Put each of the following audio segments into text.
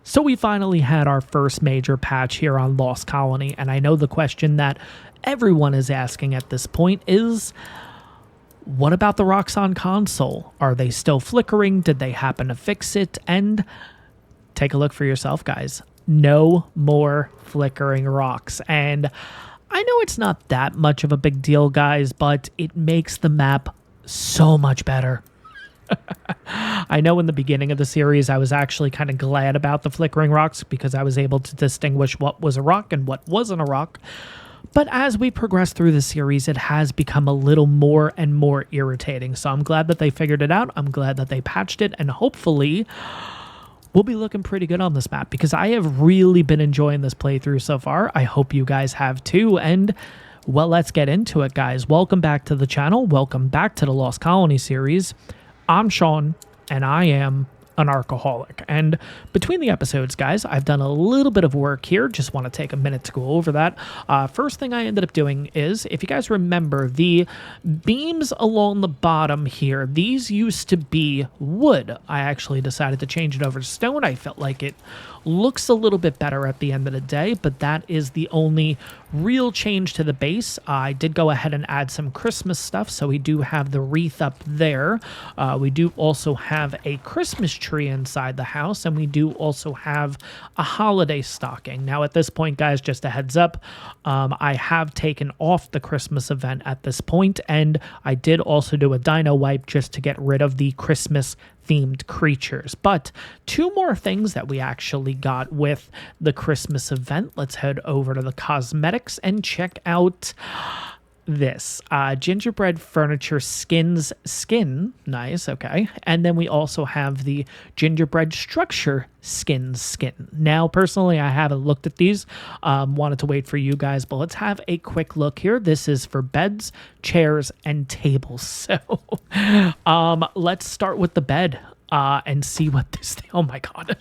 So we finally had our first major patch here on Lost Colony, and I know the question that everyone is asking at this point is, what about the rocks on console? Are they still flickering? Did they happen to fix it? And take a look for yourself, guys. No more flickering rocks. And I know it's not that much of a big deal, guys, but it makes the map so much better. I know in the beginning of the series, I was actually kind of glad about the flickering rocks because I was able to distinguish what was a rock and what wasn't a rock. But as we progress through the series, it has become a little more and more irritating. So I'm glad that they figured it out. I'm glad that they patched it. And hopefully, we'll be looking pretty good on this map because I have really been enjoying this playthrough so far. I hope you guys have too. And well, let's get into it, guys. Welcome back to the channel. Welcome back to the Lost Colony series. I'm Sean, and I am an ARKaholic. And between the episodes, guys, I've done a little bit of work here. Just want to take a minute to go over that. First thing I ended up doing is, if you guys remember, the beams along the bottom here, these used to be wood. I actually decided to change it over to stone. I felt like it looks a little bit better at the end of the day, but that is the only real change to the base. I did go ahead and add some Christmas stuff, so we do have the wreath up there. We do also have a Christmas tree inside the house, and we do also have a holiday stocking. Now, at this point, guys, just a heads up, I have taken off the Christmas event at this point, and I did also do a dino wipe just to get rid of the Christmas themed creatures. But two more things that we actually got with the Christmas event. Let's head over to the cosmetics and check out this gingerbread furniture skin. Nice. Okay. And then we also have the gingerbread structure skin. Now, personally, I haven't looked at these, wanted to wait for you guys, but let's have a quick look here. This is for beds, chairs, and tables. So let's start with the bed and see what this thing, oh my God.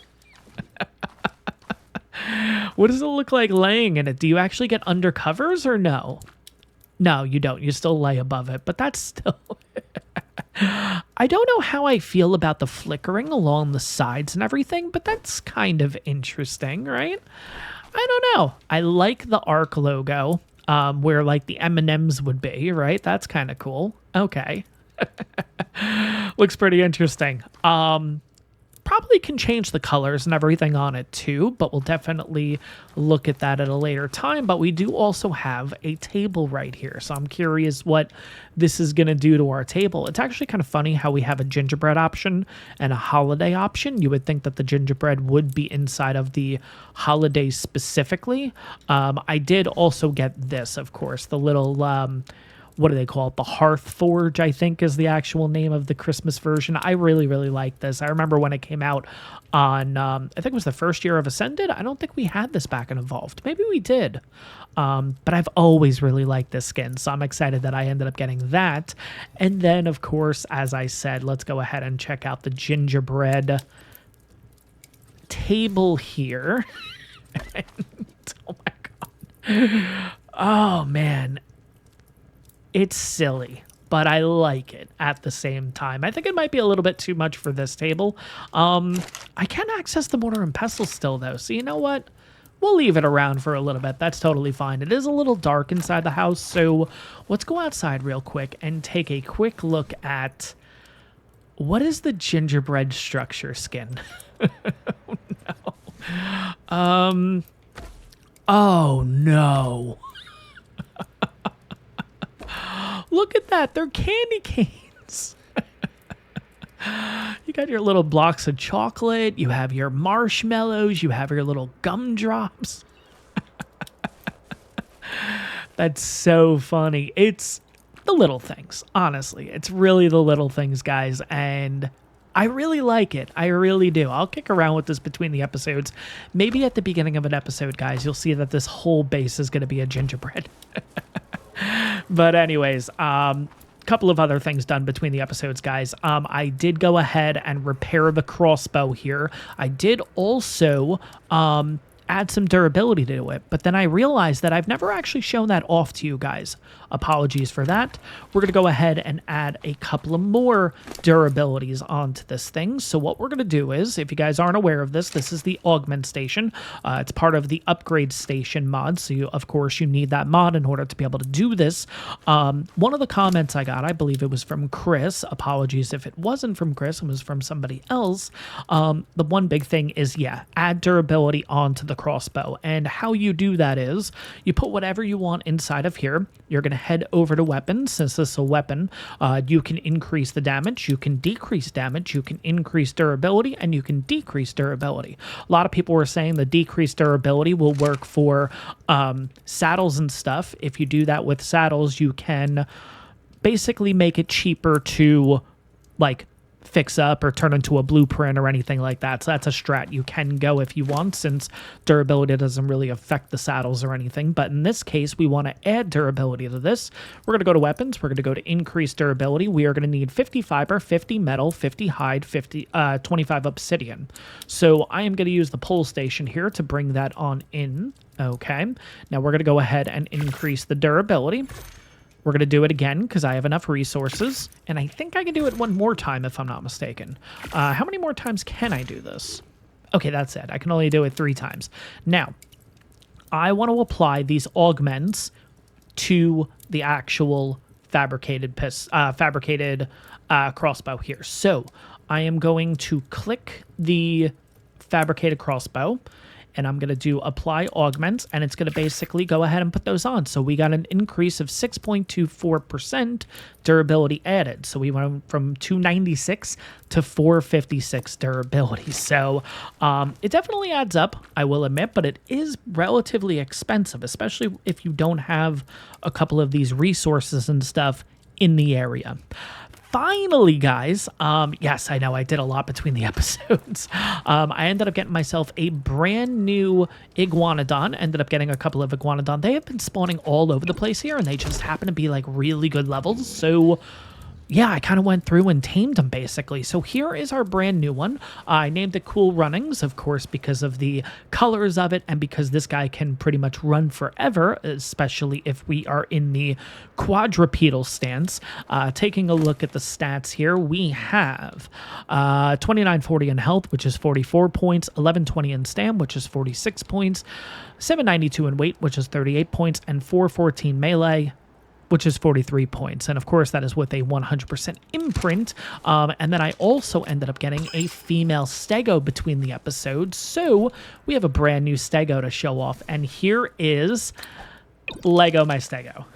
What does it look like laying in it? Do you actually get under covers or no? No, you don't. You still lay above it, but that's still... I don't know how I feel about the flickering along the sides and everything, but that's kind of interesting, right? I don't know. I like the ARK logo, where like the M&Ms would be, right? That's kind of cool. Okay. Looks pretty interesting. Probably can change the colors and everything on it too, but we'll definitely look at that at a later time. But we do also have a table right here, so I'm curious what this is going to do to our table. It's actually kind of funny how we have a gingerbread option and a holiday option. You would think that the gingerbread would be inside of the holiday specifically. I did also get this, of course, the little... what do they call it? The Hearth Forge, I think, is the actual name of the Christmas version. I really, really like this. I remember when it came out on, I think it was the first year of Ascended. I don't think we had this back in Evolved. Maybe we did. But I've always really liked this skin, so I'm excited that I ended up getting that. And then, of course, as I said, let's go ahead and check out the gingerbread table here. And, oh, my God. Oh, man. It's silly, but I like it at the same time. I think it might be a little bit too much for this table. I can access the mortar and pestle still, though. So you know what? We'll leave it around for a little bit. That's totally fine. It is a little dark inside the house, so let's go outside real quick and take a quick look at what is the gingerbread structure skin. Oh, no. Oh, no. Look at that. They're candy canes. You got your little blocks of chocolate. You have your marshmallows. You have your little gumdrops. That's so funny. It's the little things, honestly. It's really the little things, guys. And I really like it. I really do. I'll kick around with this between the episodes. Maybe at the beginning of an episode, guys, you'll see that this whole base is going to be a gingerbread. But anyways, couple of other things done between the episodes, guys. I did go ahead and repair the crossbow here. I did also add some durability to it. But then I realized that I've never actually shown that off to you guys. Apologies for that. We're going to go ahead and add a couple of more durabilities onto this thing. So what we're going to do is, if you guys aren't aware of this, this is the augment station. It's part of the upgrade station mod. So of course you need that mod in order to be able to do this. One of the comments I got, I believe it was from Chris. Apologies if it wasn't from Chris, it was from somebody else. The one big thing is, yeah, add durability onto the crossbow. And how you do that is you put whatever you want inside of here. You're going to head over to weapons. Since this is a weapon, you can increase the damage, you can decrease damage, you can increase durability, and you can decrease durability. A lot of people were saying the decreased durability will work for saddles and stuff. If you do that with saddles, you can basically make it cheaper to like fix up or turn into a blueprint or anything like that. So that's a strat you can go if you want, since durability doesn't really affect the saddles or anything. But in this case, we want to add durability to this. We're going to go to weapons. We're going to go to increase durability. We are going to need 50 fiber, 50 metal, 50 hide, 25 obsidian. So I am going to use the pole station here to bring that on in. Okay. Now we're going to go ahead and increase the durability. We're going to do it again because I have enough resources, and I think I can do it one more time if I'm not mistaken. How many more times can I do this? Okay, that's it. I can only do it 3 times. Now, I want to apply these augments to the actual fabricated crossbow here. So I am going to click the fabricated crossbow, and I'm going to do apply augments, and it's going to basically go ahead and put those on. So we got an increase of 6.24% durability added. So we went from 296 to 456 durability. So it definitely adds up, I will admit, but it is relatively expensive, especially if you don't have a couple of these resources and stuff in the area. Finally, guys, yes, I know I did a lot between the episodes. I ended up getting myself a brand new iguanodon. Ended up getting a couple of iguanodon. They have been spawning all over the place here, and they just happen to be like really good levels. So yeah, I kind of went through and tamed them, basically. So here is our brand new one. I named it Cool Runnings, of course, because of the colors of it and because this guy can pretty much run forever, especially if we are in the quadrupedal stance. Taking a look at the stats here, we have 2940 in health, which is 44 points, 1120 in stam, which is 46 points, 792 in weight, which is 38 points, and 414 melee, which is 43 points. And of course, that is with a 100% imprint. And then I also ended up getting a female stego between the episodes. So we have a brand new stego to show off. And here is Lego my stego.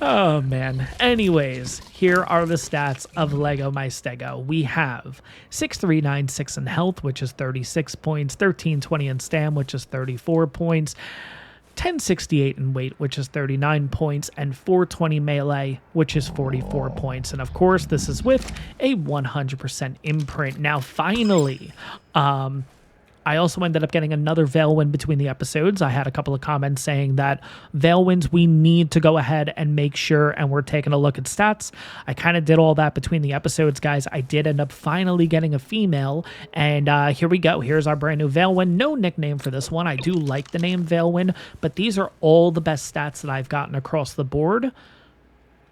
Oh, man. Anyways, here are the stats of Lego my stego. We have 6396 in health, which is 36 points, 1320 in stam, which is 34 points, 1068 in weight, which is 39 points, and 420 melee, which is 44 points. And of course, this is with a 100% imprint. Now, finally, I also ended up getting another Veilwind between the episodes. I had a couple of comments saying that Veilwinds, we need to go ahead and make sure, and we're taking a look at stats. I kind of did all that between the episodes, guys. I did end up finally getting a female, and here we go. Here's our brand new Veilwind. No nickname for this one. I do like the name Veilwind, but these are all the best stats that I've gotten across the board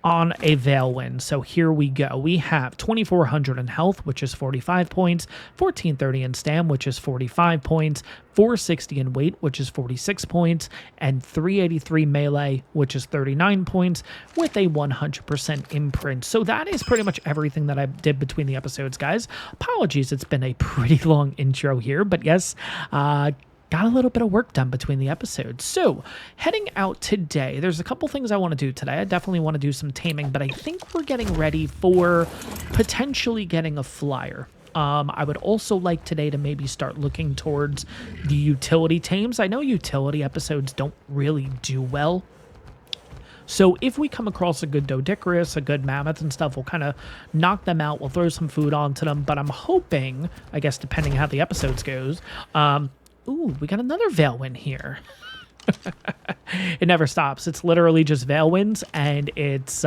on a Veilwind. So here we go. We have 2400 in health, which is 45 points, 1430 in stam, which is 45 points, 460 in weight, which is 46 points, and 383 melee, which is 39 points, with a 100% imprint. So that is pretty much everything that I did between the episodes, guys. Apologies, it's been a pretty long intro here, but yes, got a little bit of work done between the episodes. So heading out today, there's a couple things I want to do today. I definitely want to do some taming, but I think we're getting ready for potentially getting a flyer. I would also like today to maybe start looking towards the utility tames. I know utility episodes don't really do well. So if we come across a good Doedicurus, a good Mammoth and stuff, we'll kind of knock them out. We'll throw some food onto them. But I'm hoping, I guess depending how the episodes goes, ooh, we got another Veilwind here. It never stops. It's literally just Veilwinds, and it's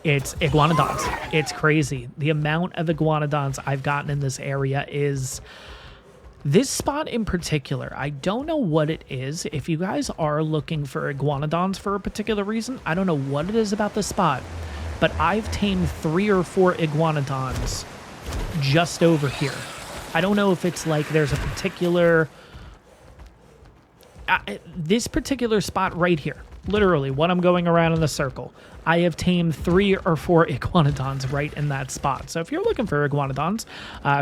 iguanodons. It's crazy. The amount of iguanodons I've gotten in this area is This spot in particular, I don't know what it is. If you guys are looking for iguanodons for a particular reason, I don't know what it is about this spot, but I've tamed 3 or 4 iguanodons just over here. I don't know if it's like there's a particular... this particular spot right here, literally what I'm going around in the circle, I have tamed 3 or 4 iguanodons right in that spot. So if you're looking for iguanodons,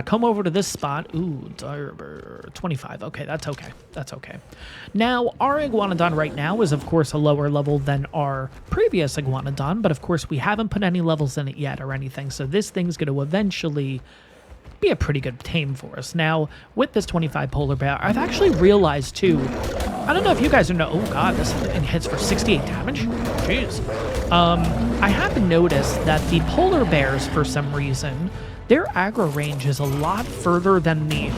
come over to this spot. Ooh, 25. Okay, that's okay. That's okay. Now, our iguanodon right now is, of course, a lower level than our previous iguanodon, but of course, we haven't put any levels in it yet or anything. So this thing's going to eventually be a pretty good tame for us. Now, with this 25 polar bear, I've actually realized too, I don't know if you guys know, oh god, this thing hits for 68 damage. Jeez. I have noticed that the polar bears, for some reason, their aggro range is a lot further than the,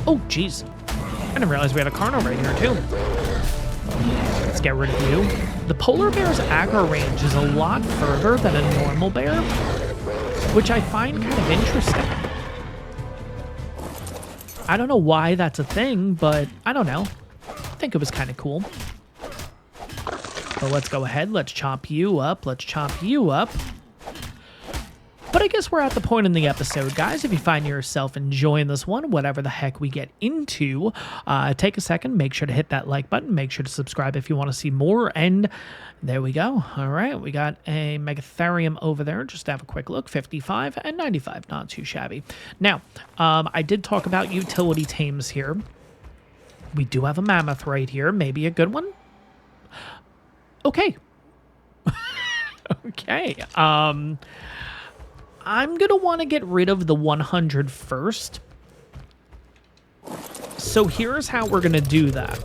oh jeez. I didn't realize we had a Carno right here too. Let's get rid of you. The polar bear's aggro range is a lot further than a normal bear, which I find kind of interesting. I don't know why that's a thing, but I don't know. I think it was kind of cool. But let's go ahead. Let's chop you up. Let's chop you up. But I guess we're at the point in the episode, guys. If you find yourself enjoying this one, whatever the heck we get into, take a second. Make sure to hit that like button. Make sure to subscribe if you want to see more. And there we go. All right. We got a Megatherium over there. Just to have a quick look. 55 and 95. Not too shabby. Now, I did talk about utility tames here. We do have a mammoth right here. Maybe a good one. Okay. Okay. I'm going to want to get rid of the 100 first. So here's how we're going to do that.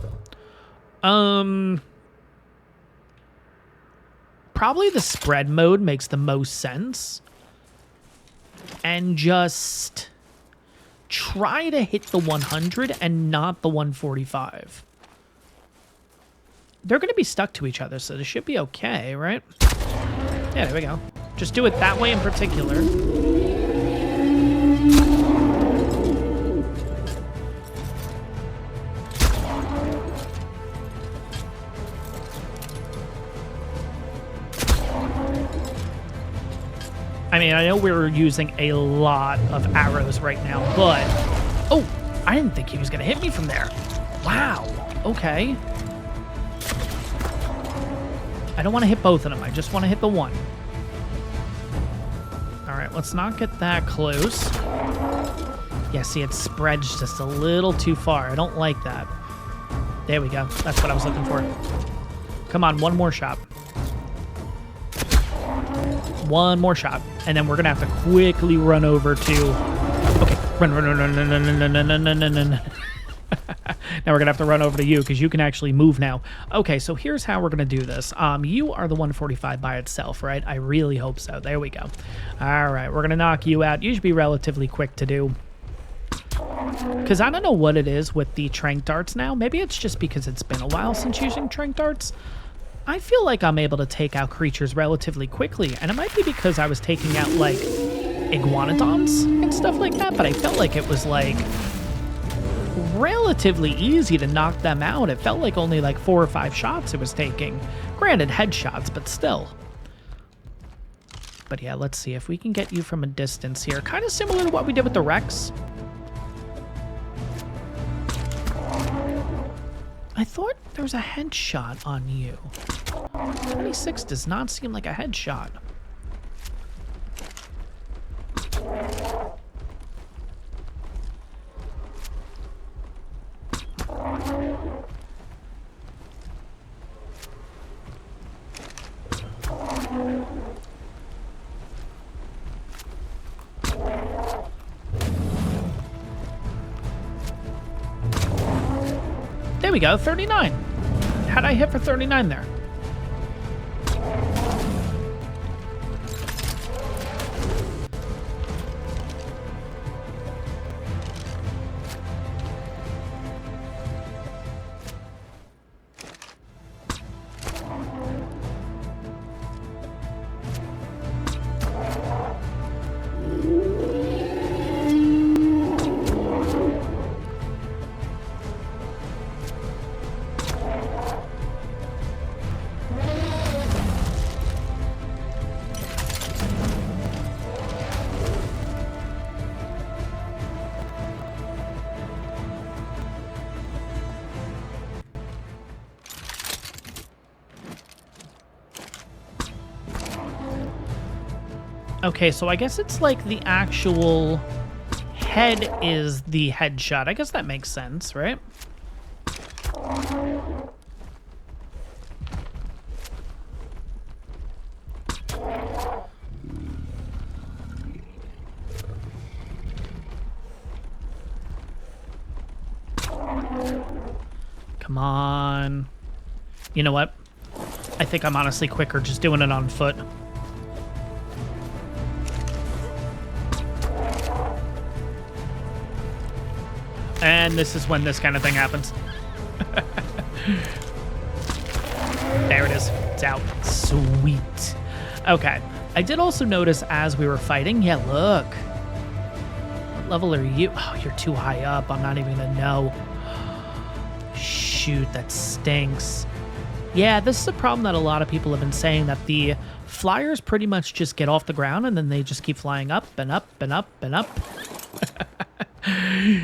Probably the spread mode makes the most sense. And just try to hit the 100 and not the 145. They're going to be stuck to each other, so this should be okay, right? Yeah, there we go. Just do it that way in particular. I mean, I know we're using a lot of arrows right now, but... Oh, I didn't think he was going to hit me from there. Wow. Okay. I don't want to hit both of them. I just want to hit the one. All right, let's not get that close. Yeah, see, it spreads just a little too far. I don't like that. There we go. That's what I was looking for. Come on, one more shot. One more shot. And then we're going to have to quickly run over to... Okay, run. Now we're going to have to run over to you because you can actually move now. Okay, so here's how we're going to do this. You are the 145 by itself, right? I really hope so. There we go. All right, we're going to knock you out. You should be relatively quick to do. Because I don't know what it is with the trank darts now. Maybe it's just because it's been a while since using trank darts. I feel like I'm able to take out creatures relatively quickly. And it might be because I was taking out, like, iguanodons and stuff like that. But I felt like it was, like... relatively easy to knock them out. It felt like only like 4 or 5 shots it was taking. Granted, headshots, but still. But yeah, let's see if we can get you from a distance here. Kind of similar to what we did with the Rex. I thought there was a headshot on you. 26 does not seem like a headshot. There we go, 39. How'd I hit for 39 there? Okay, so I guess it's like the actual head is the headshot. I guess that makes sense, right? Come on. You know what? I think I'm honestly quicker just doing it on foot. And this is when this kind of thing happens. There it is. It's out. Sweet. Okay. I did also notice as we were fighting, yeah, look. What level are you? Oh, you're too high up. I'm not even gonna know. Shoot, that stinks. Yeah, this is a problem that a lot of people have been saying, that the flyers pretty much just get off the ground and then they just keep flying up and up and up and up.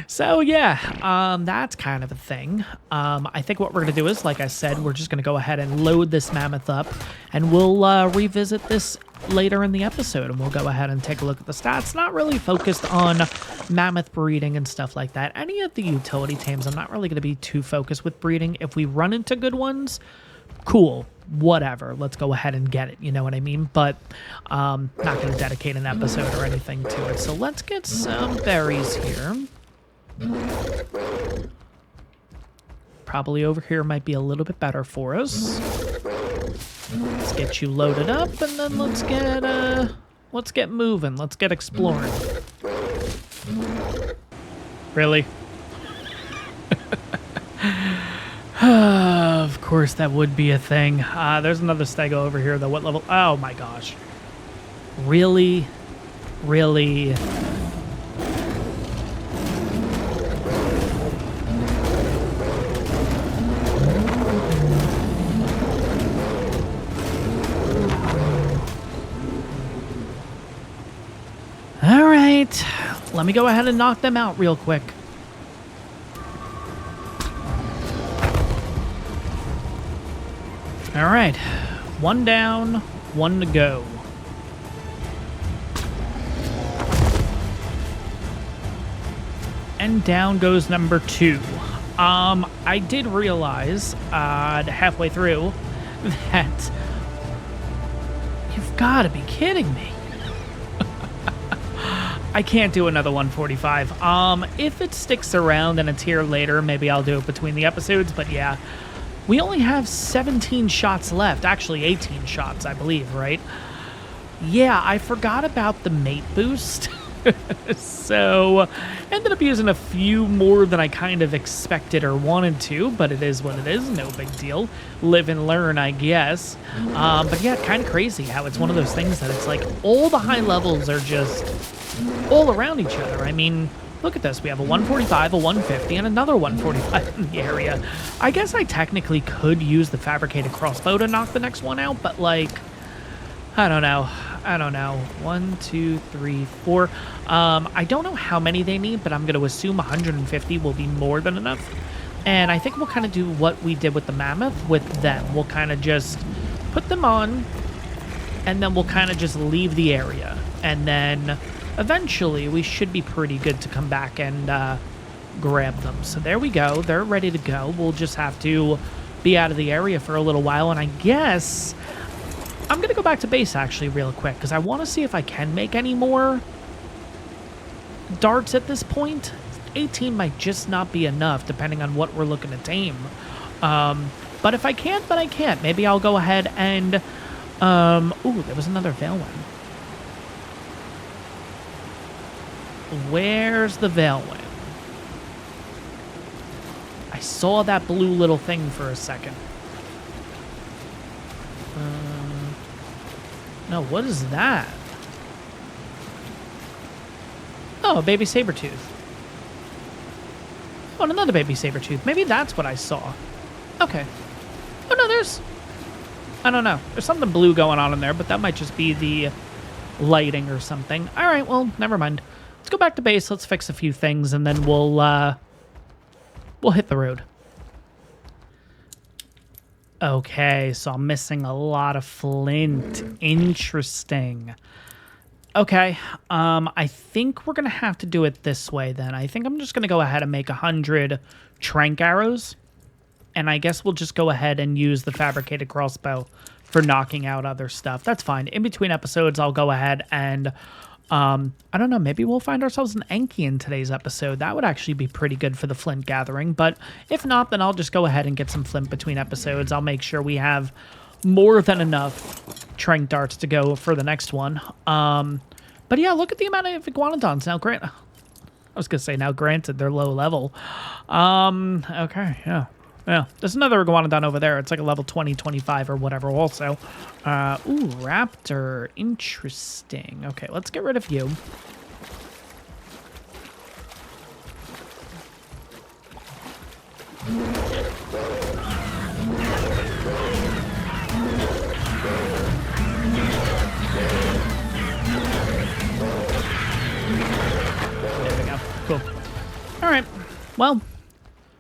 So yeah, that's kind of a thing. I think what we're gonna do is, like I said, we're just gonna go ahead and load this mammoth up, and we'll revisit this later in the episode, and we'll go ahead and take a look at the stats. Not really focused on mammoth breeding and stuff like that. Any of the utility tames, I'm not really gonna be too focused with breeding. If we run into good ones, cool, whatever, let's go ahead and get it, you know what I mean? But not going to dedicate an episode or anything to it. So let's get some berries here. Probably over here might be a little bit better for us. Let's get you loaded up, and then let's get moving. Let's get exploring. Really? Of course, that would be a thing. There's another stego over here, though. What level? Oh, my gosh. Really? Really? All right. Let me go ahead and knock them out real quick. All right, one down, one to go. And down goes number 2. I did realize halfway through that you've got to be kidding me. I can't do another 145. If it sticks around and it's here later, maybe I'll do it between the episodes, but yeah. We only have 17 shots left. Actually, 18 shots, I believe, right? Yeah, I forgot about the mate boost. So, ended up using a few more than I kind of expected or wanted to, but it is what it is. No big deal. Live and learn, I guess. But yeah, kind of crazy how it's one of those things that it's like all the high levels are just all around each other. I mean, look at this. We have a 145, a 150, and another 145 in the area. I guess I technically could use the fabricated crossbow to knock the next one out, but like, I don't know. 1, 2, 3, 4. I don't know how many they need, but I'm going to assume 150 will be more than enough. And I think we'll kind of do what we did with the mammoth with them. We'll kind of just put them on, and then we'll kind of just leave the area. And then eventually we should be pretty good to come back and grab them. So there we go. They're ready to go. We'll just have to be out of the area for a little while. And I guess I'm going to go back to base actually real quick because I want to see if I can make any more darts at this point. 18 might just not be enough depending on what we're looking to tame. But if I can't, then I can't. Maybe I'll go ahead and... ooh, there was another veil one. Where's the veil one? I saw that blue little thing for a second. No, what is that? Oh, a baby saber-tooth. Oh, and another baby saber-tooth. Maybe that's what I saw. Okay. Oh, no, there's... I don't know. There's something blue going on in there, but that might just be the lighting or something. All right, well, never mind. Let's go back to base. Let's fix a few things, and then we'll hit the road. Okay, so I'm missing a lot of flint. Interesting. Okay, I think we're going to have to do it this way then. I think I'm just going to go ahead and make 100 trank arrows. And I guess we'll just go ahead and use the fabricated crossbow for knocking out other stuff. That's fine. In between episodes, I'll go ahead and, I don't know, maybe we'll find ourselves an Enki in today's episode. That would actually be pretty good for the flint gathering. But if not, then I'll just go ahead and get some flint between episodes. I'll make sure we have more than enough trank darts to go for the next one. But yeah, look at the amount of iguanodons. Now, I was going to say, now granted, they're low level. Okay, yeah. Yeah, there's another iguanodon over there. It's like a level 20, 25 or whatever also. Ooh, raptor. Interesting. Okay, let's get rid of you. There we go. Cool. All right. Well,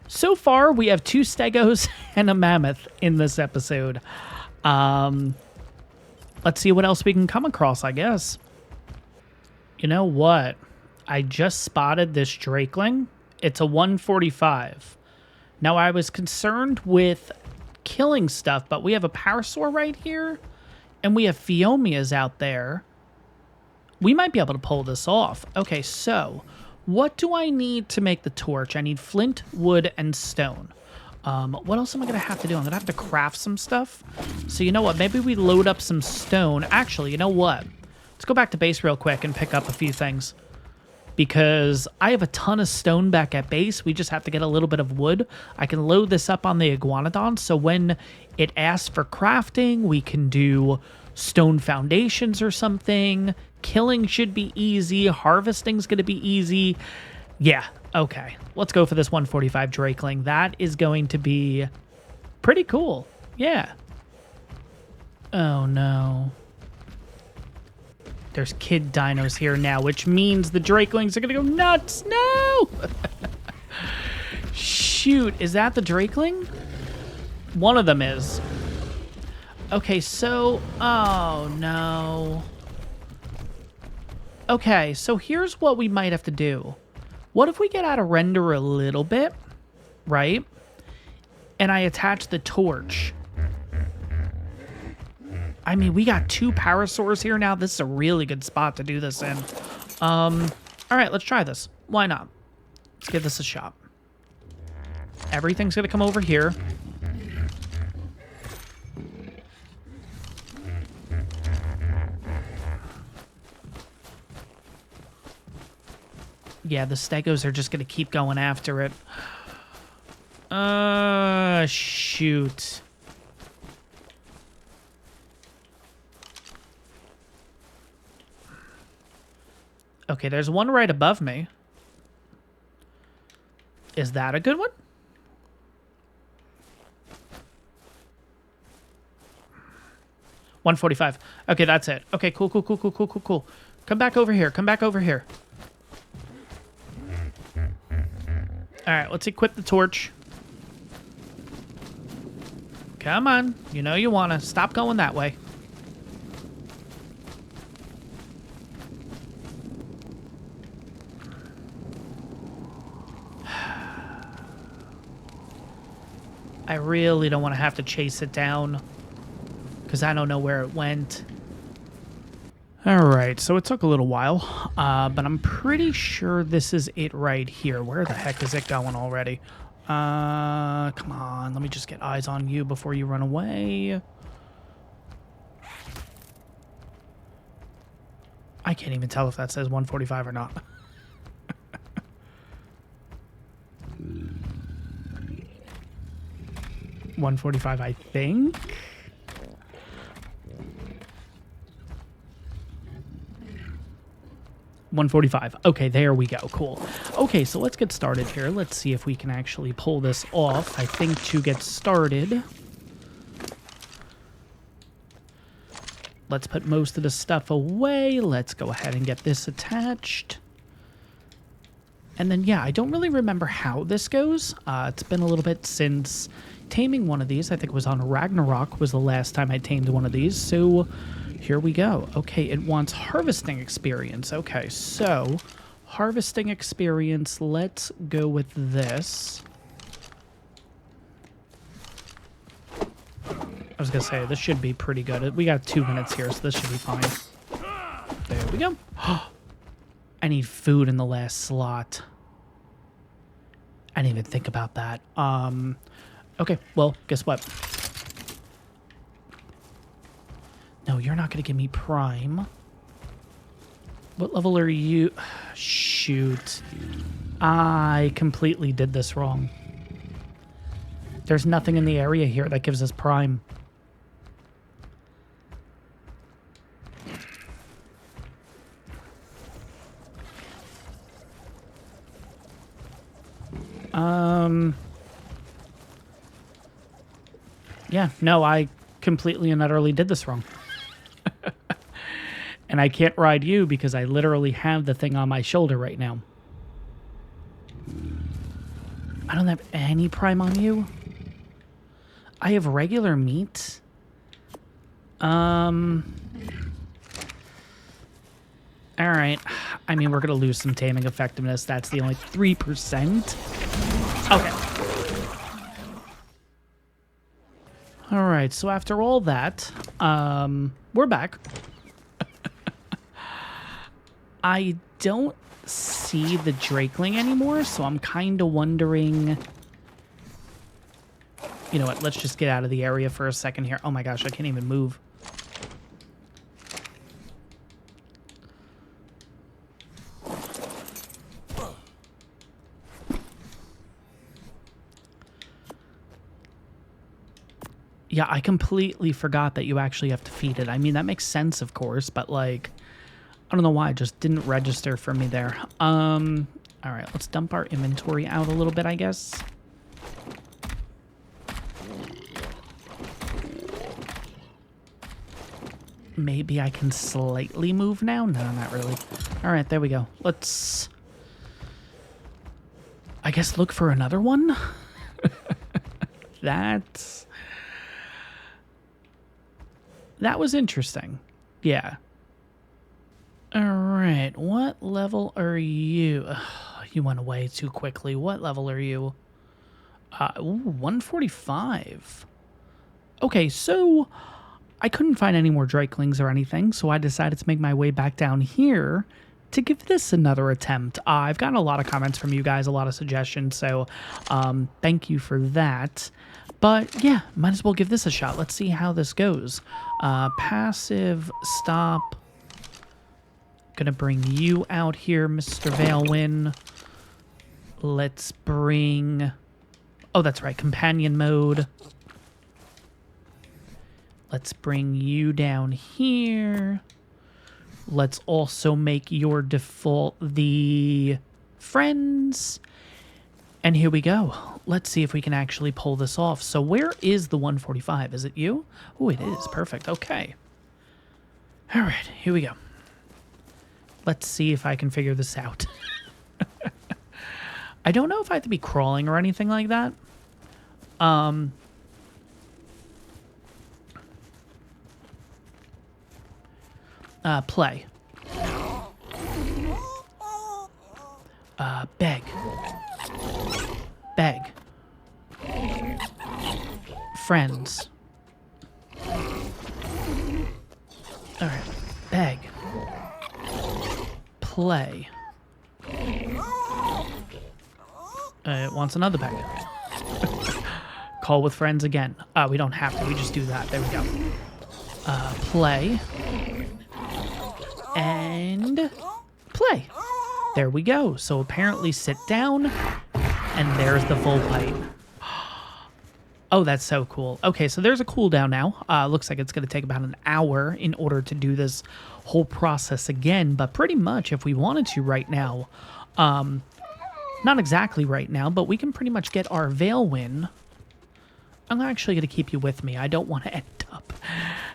so far, we have 2 stegos and a mammoth in this episode. Let's see what else we can come across, I guess. You know what? I just spotted this drakeling. It's a 145. Now, I was concerned with killing stuff, but we have a parasaur right here, and we have Phiomias out there. We might be able to pull this off. Okay, so what do I need to make the torch? I need flint, wood, and stone. What else am I going to have to do? I'm going to have to craft some stuff. So you know what? Maybe we load up some stone. Actually, you know what? Let's go back to base real quick and pick up a few things. Because I have a ton of stone back at base. We just have to get a little bit of wood. I can load this up on the iguanodon. So when it asks for crafting, we can do stone foundations or something. Killing should be easy. Harvesting's going to be easy. Yeah, okay. Let's go for this 145 drakeling. That is going to be pretty cool. Yeah. Oh, no. There's kid dinos here now, which means the drakelings are going to go nuts. No! Shoot, is that the drakeling? One of them is. Okay, so... Oh, no. Okay, so here's what we might have to do. What if we get out of render a little bit, right? And I attach the torch. I mean, we got 2 parasaurs here now. This is a really good spot to do this in. All right, let's try this. Why not? Let's give this a shot. Everything's going to come over here. Yeah, the stegos are just going to keep going after it. Shoot. Okay, there's one right above me. Is that a good one? $145. Okay, that's it. Okay, cool. Come back over here. Come back over here. All right, let's equip the torch. Come on. You know you want to. Stop going that way. I really don't want to have to chase it down because I don't know where it went. All right, so it took a little while, but I'm pretty sure this is it right here. Where the heck is it going already? Come on, let me just get eyes on you before you run away. I can't even tell if that says 145 or not. 145, I think. $145. Okay, there we go. Cool. Okay, so let's get started here. Let's see if we can actually pull this off. I think to get started, let's put most of the stuff away. Let's go ahead and get this attached. And then, yeah, I don't really remember how this goes. It's been a little bit since taming one of these. I think it was on Ragnarok was the last time I tamed one of these. So Here we go. Okay, it wants harvesting experience. Okay, so harvesting experience. Let's go with this. I was going to say, this should be pretty good. We got 2 minutes here, so this should be fine. There we go. I need food in the last slot. I didn't even think about that. Okay, well, guess what? No, you're not going to give me prime. What level are you? Shoot. I completely did this wrong. There's nothing in the area here that gives us prime. Yeah, no, I completely and utterly did this wrong. And I can't ride you because I literally have the thing on my shoulder right now. I don't have any prime on you. I have regular meat. All right. I mean, we're going to lose some taming effectiveness. That's the only 3%. Okay. All right. So after all that, we're back. I don't see the drakeling anymore, so I'm kind of wondering... You know what? Let's just get out of the area for a second here. Oh my gosh, I can't even move. Yeah, I completely forgot that you actually have to feed it. I mean, that makes sense, of course, but like... I don't know why, it just didn't register for me there. All right, let's dump our inventory out a little bit, I guess. Maybe I can slightly move now? No, not really. All right, there we go. Let's, I guess, look for another one. That was interesting. Yeah. All right, what level are you? Ugh, you went away too quickly. What level are you? Ooh, 145. Okay, so I couldn't find any more drakelings or anything, so I decided to make my way back down here to give this another attempt. I've gotten a lot of comments from you guys, a lot of suggestions, so thank you for that. But yeah, might as well give this a shot. Let's see how this goes. Passive, stop. Gonna bring you out here, Mr. Valewin. Let's bring... Oh, that's right, companion mode. Let's bring you down here. Let's also make your default the friends. And here we go. Let's see if we can actually pull this off. So where is the 145? Is it you? Oh, it is. Perfect. Okay. All right, here we go. Let's see if I can figure this out. I don't know if I have to be crawling or anything like that. Play. Beg. Beg. Friends. All right. Beg. Play. It wants another bag. Call with friends again. We don't have to. We just do that. There we go. Play. And play. There we go. So apparently sit down. And there's the full pipe. Oh, that's so cool. Okay, so there's a cooldown now. Looks like it's going to take about an hour in order to do this whole process again. But pretty much, if we wanted to right now, not exactly right now, but we can pretty much get our Valewin. I'm actually going to keep you with me. I don't want to end up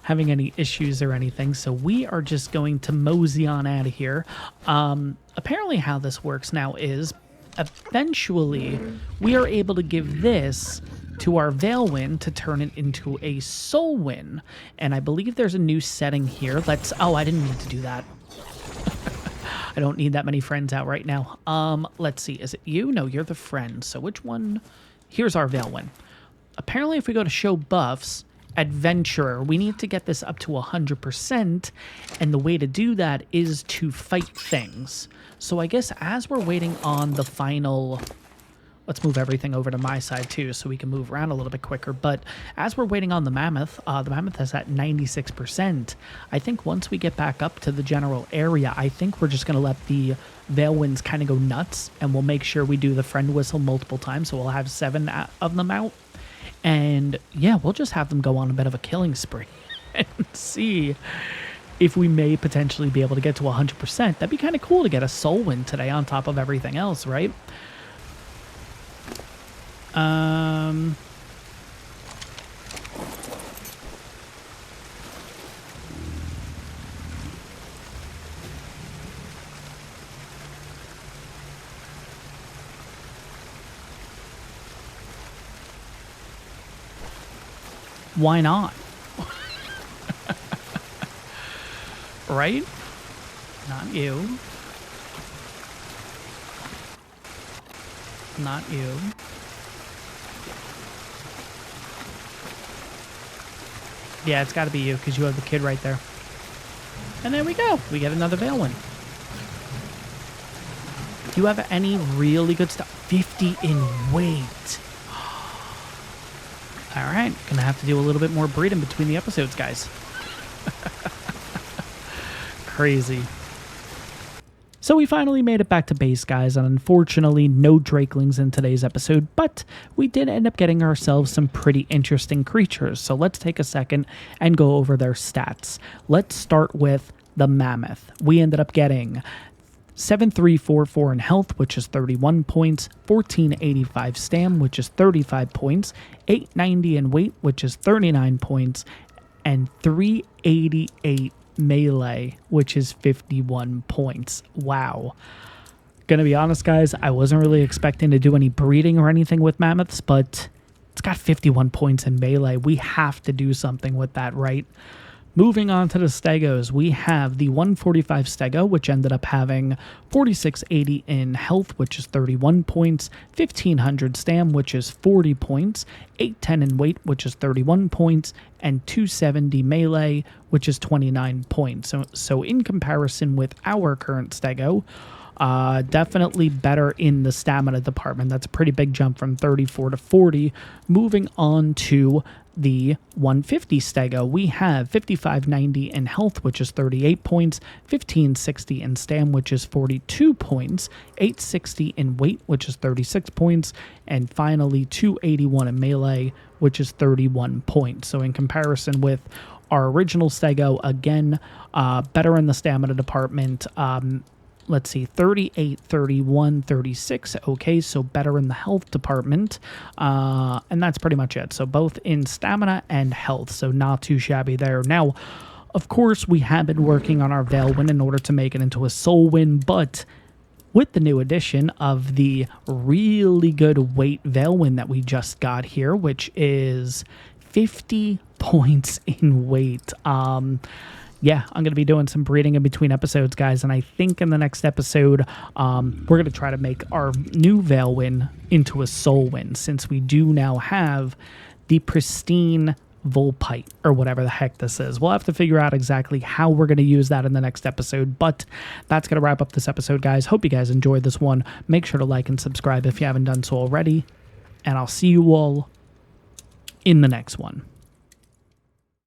having any issues or anything. So we are just going to mosey on out of here. Apparently how this works now is eventually we are able to give this to our Veil Win to turn it into a Soul Win. And I believe there's a new setting here. Oh, I didn't mean to do that. I don't need that many friends out right now. Let's see. Is it you? No, you're the friend. So which one? Here's our Veil Win. Apparently, if we go to show buffs, adventurer, we need to get this up to 100%. And the way to do that is to fight things. So I guess as we're waiting on the final... Let's move everything over to my side too so we can move around a little bit quicker. But as we're waiting on the mammoth is at 96%. I think once we get back up to the general area, I think we're just going to let the Veil Winds kind of go nuts. And we'll make sure we do the friend whistle multiple times. So we'll have 7 of them out. And yeah, we'll just have them go on a bit of a killing spree and see if we may potentially be able to get to 100%. That'd be kind of cool to get a soul win today on top of everything else, right? Why not? Right? Not you. Not you. Yeah, it's got to be you because you have the kid right there. And there we go. We get another Veil Win. Do you have any really good stuff? 50 in weight. All right. Gonna have to do a little bit more breeding between the episodes, guys. Crazy. So we finally made it back to base, guys, and unfortunately no Drakelings in today's episode, but we did end up getting ourselves some pretty interesting creatures. So let's take a second and go over their stats. Let's start with the Mammoth. We ended up getting 7344 in health, which is 31 points, 1485 stam, which is 35 points, 890 in weight, which is 39 points, and 388 melee, which is 51 points. Wow. Gonna be honest, guys, I wasn't really expecting to do any breeding or anything with mammoths, but it's got 51 points in melee. We have to do something with that, right? Moving on to the Stegos, we have the 145 Stego, which ended up having 4680 in health, which is 31 points, 1500 stam, which is 40 points, 810 in weight, which is 31 points, and 270 melee, which is 29 points. So in comparison with our current Stego, definitely better in the stamina department. That's a pretty big jump from 34 to 40. Moving on to the 150 Stego, we have 5590 in health, which is 38 points, 1560 in stam, which is 42 points, 860 in weight, which is 36 points, and finally 281 in melee, which is 31 points. So in comparison with our original Stego, again, better in the stamina department. Let's see, 38, 31, 36. Okay, so better in the health department. And that's pretty much it. So both in stamina and health, so not too shabby there. Now, of course, we have been working on our Veil Win in order to make it into a Soul Win, but with the new addition of the really good weight Veil Win that we just got here, which is 50 points in weight. Yeah, I'm going to be doing some breeding in between episodes, guys, and I think in the next episode, we're going to try to make our new Veil Win into a Soul Win, since we do now have the pristine Volpite, or whatever the heck this is. We'll have to figure out exactly how we're going to use that in the next episode, but that's going to wrap up this episode, guys. Hope you guys enjoyed this one. Make sure to like and subscribe if you haven't done so already, and I'll see you all in the next one.